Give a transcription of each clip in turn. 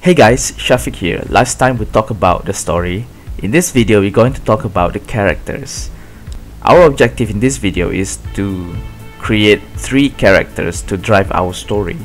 Hey guys, Shafiq here. Last time we talked about the story. In this video we're going to talk about the characters. Our objective in this video is to create 3 characters to drive our story: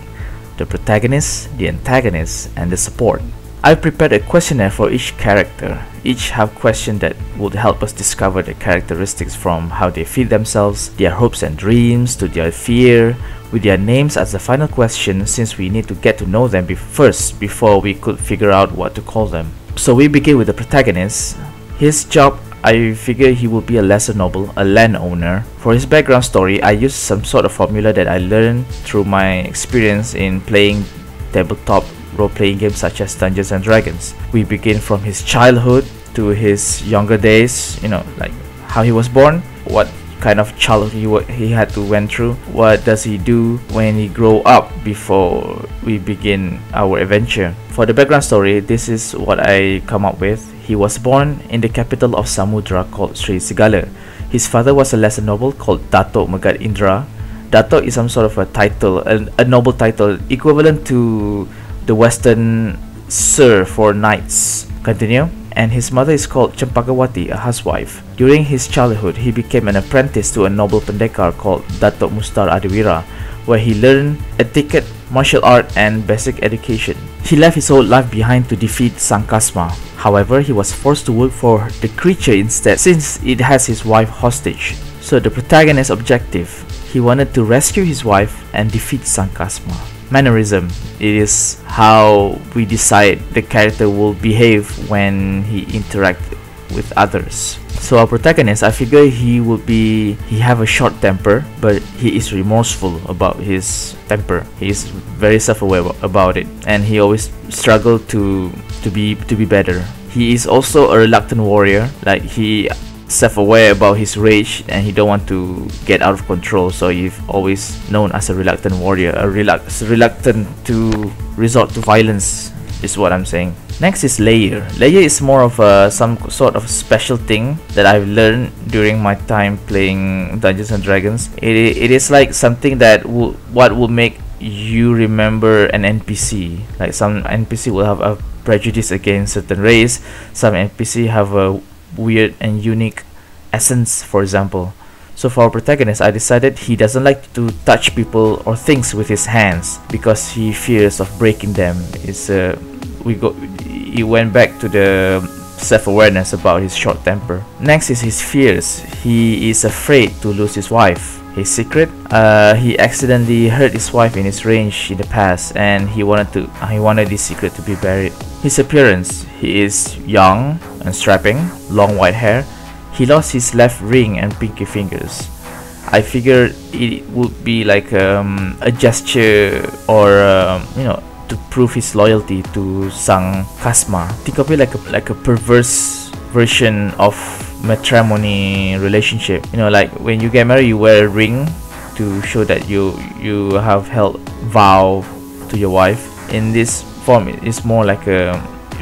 the protagonist, the antagonist, and the support. I've prepared a questionnaire for each character. Each have questions that would help us discover the characteristics, from how they feel themselves, their hopes and dreams, to their fear, with their names as the final question, since we need to get to know them first before we could figure out what to call them. So we begin with the protagonist. His job, I figure he will be a lesser noble, a landowner. For his background story, I used some sort of formula that I learned through my experience in playing tabletop role-playing games such as Dungeons and Dragons. We begin from his childhood to his younger days, like how he was born, what kind of childhood he had to went through, what does he do when he grow up before we begin our adventure. For the background story, this is what I come up with. He was born in the capital of Samudra called Sri Sigala. His father was a lesser noble called Dato Megat Indra. Dato is some sort of a title, a noble title equivalent to the Western Sir for knights. Continue. And his mother is called Cempakawati, a housewife. During his childhood, he became an apprentice to a noble pendekar called Datuk Mustar Adiwira, where he learned etiquette, martial art, and basic education. He left his whole life behind to defeat Sankasma. However, he was forced to work for the creature instead, since it has his wife hostage. So the protagonist's objective, he wanted to rescue his wife and defeat Sankasma. Mannerism, it is how we decide the character will behave when he interacts with others. So our protagonist, I figure he have a short temper, but he is remorseful about his temper. He is very self-aware about it, and he always struggle to be better. He is also a reluctant warrior, like he self-aware about his rage and he don't want to get out of control, so he's always known as a reluctant warrior, reluctant to resort to violence is what I'm saying. Next is Layer. Layer is more of some sort of special thing that I've learned during my time playing Dungeons and Dragons. It is like something that what will make you remember an NPC. Like some NPC will have a prejudice against certain race, some NPC have a weird and unique essence, for example. So for our protagonist, I decided he doesn't like to touch people or things with his hands because he fears of breaking them. He went back to the self-awareness about his short temper. Next is his fears. He is afraid to lose his wife. His secret, he accidentally hurt his wife in his range in the past, and he wanted this secret to be buried. His appearance, he is young and strapping, long white hair. He lost his left ring and pinky fingers. I figured it would be like a gesture, or to prove his loyalty to Sang Kasma. Think of it like a perverse version of matrimony relationship. Like when you get married, you wear a ring to show that you have held vow to your wife. In this form, it's more like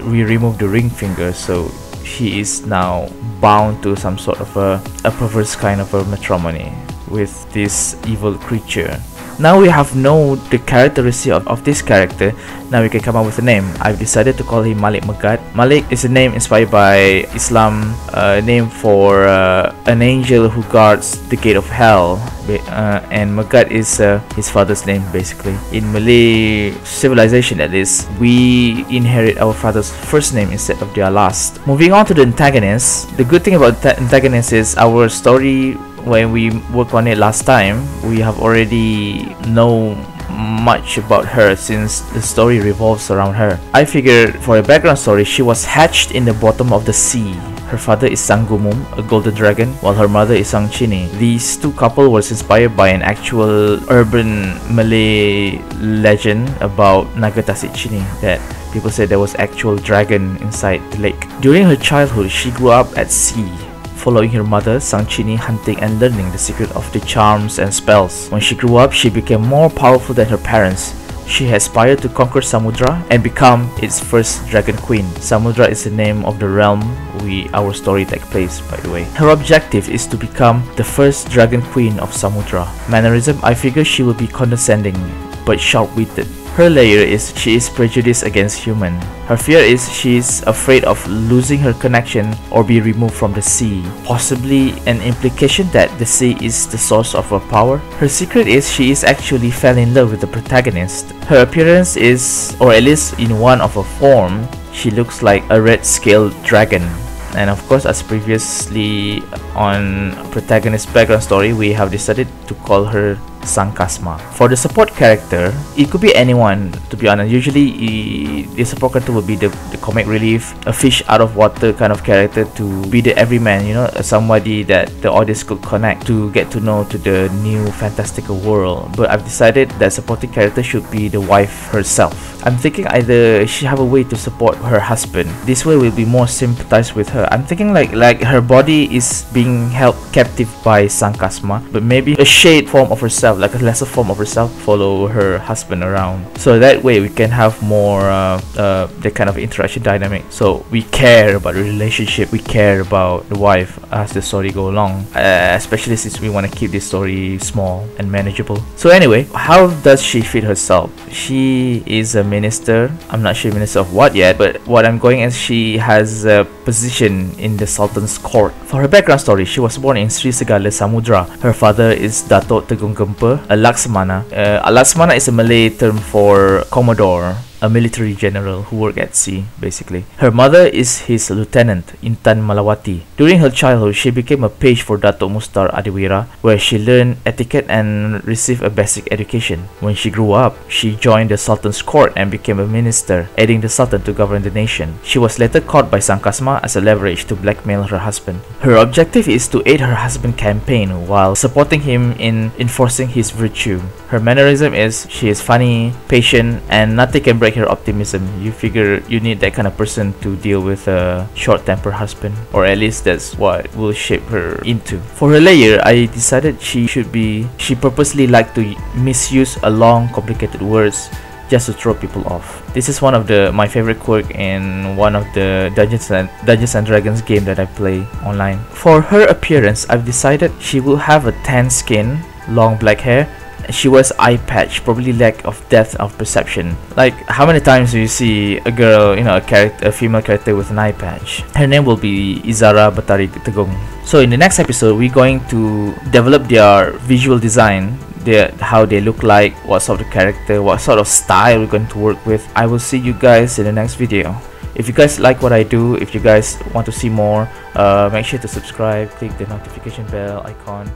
we remove the ring finger, so he is now bound to some sort of a perverse kind of a matrimony with this evil creature. Now we have known the characteristic of this character. Now we can come up with a name. I've decided to call him Malik Megat. Malik is a name inspired by Islam, a name for an angel who guards the gate of hell, and Megat is his father's name basically. In Malay civilization, that is, we inherit our father's first name instead of their last. Moving on to the antagonist. The good thing about the antagonist is our story, when we worked on it last time, we have already know much about her since the story revolves around her. I figured for a background story, she was hatched in the bottom of the sea. Her father is Sang Gumum, a golden dragon, while her mother is Sang Chini. These two couple was inspired by an actual urban Malay legend about Naga Tasik Chini, that people said there was actual dragon inside the lake. During her childhood, she grew up at sea, following her mother, Sang Chini, hunting and learning the secret of the charms and spells. When she grew up, she became more powerful than her parents. She aspired to conquer Samudra and become its first dragon queen. Samudra is the name of the realm our story takes place, by the way. Her objective is to become the first dragon queen of Samudra. Mannerism, I figure she will be condescending but sharp-witted. Her layer is she is prejudiced against human. Her fear is she is afraid of losing her connection or be removed from the sea, possibly an implication that the sea is the source of her power. Her secret is she is actually fell in love with the protagonist. Her appearance is, or at least in one of her form, she looks like a red-scaled dragon. And of course, as previously on protagonist background story, we have decided to call her Sankasma. For the support character, it could be anyone, to be honest. Usually the support character will be the comic relief, a fish out of water kind of character, to be the everyman, you know, somebody that the audience could connect to, get to know to the new fantastical world. But I've decided that supporting character should be the wife herself. I'm thinking either she have a way to support her husband. This way we'll be more sympathized with her. I'm thinking like her body is being held captive by Sankasma, but maybe a shade form of herself, like a lesser form of herself, follow her husband around. So that way we can have more the kind of interaction dynamic. So we care about the relationship, we care about the wife as the story go along, especially since we want to keep this story small and manageable. So anyway, how does she fit herself? She is a minister. I'm not sure minister of what yet, but what I'm going is she has a position in the Sultan's court. For her background story, she was born in Sri Segala Samudra. Her father is Datuk Tegung Gempa, a Laksmana. A Laksmana is a Malay term for Commodore, a military general who worked at sea, basically. Her mother is his lieutenant, Intan Malawati. During her childhood, she became a page for Datuk Mustar Adiwira, where she learned etiquette and received a basic education. When she grew up, she joined the Sultan's court and became a minister, aiding the Sultan to govern the nation. She was later caught by Sankasma as a leverage to blackmail her husband. Her objective is to aid her husband's campaign while supporting him in enforcing his virtue. Her mannerism is she is funny, patient, and nothing can break her optimism. You figure you need that kind of person to deal with a short-tempered husband, or at least that's what will shape her into. For her layer, I decided she purposely liked to misuse a long complicated words just to throw people off. This is one of my favorite quirk in one of the Dungeons and Dragons game that I play online. For her appearance, I've decided she will have a tan skin, long black hair. She wears eye patch, probably lack of depth of perception. Like, how many times do you see a girl, you know, a female character with an eye patch? Her name will be Izara Batari Tegung. So in the next episode, we're going to develop their visual design, how they look like, what sort of character, what sort of style we're going to work with. I will see you guys in the next video. If you guys like what I do, if you guys want to see more, make sure to subscribe, click the notification bell icon.